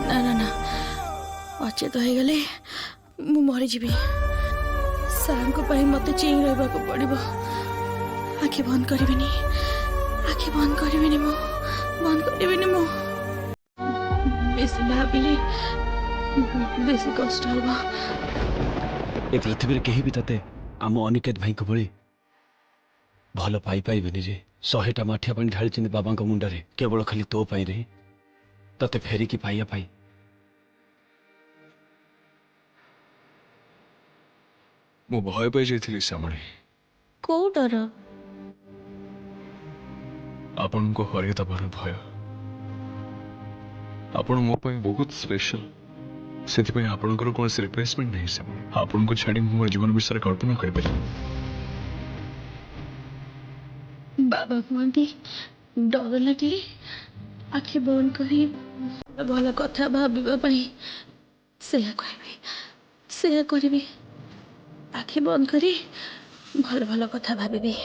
ना ना ना अचेत हो गले मु मरीजी सार को मत चेई रहा पड़ो आखि बंद करी आखि बंद करी मो बंद करी मो बेस भाविले बेस कष्ट होगा ए पृथ्वी कहीं भी तते आम अनिकेत भाई को भली भल पाई पाइबेनि रे 100टा माठिया पानी ढाली बाबा मुंडे केवल खाली तो पाई रे तते फेरिकी पाइया पाई मु भय पाई जाइथिली श्यामणी को डर आपण को हरिय दबार भय आपण मो पाई बहुत स्पेशल से आपणकर कौन रिप्लेसमेंट नहीं श्यामणी आपण को छाड़ी मो जीवन विषय कल्पना कर पारि बाबा कहते डर लगे आखि बंद करी भल कथा भाभी से करी आखि बंद करी भल भल कथा भाभी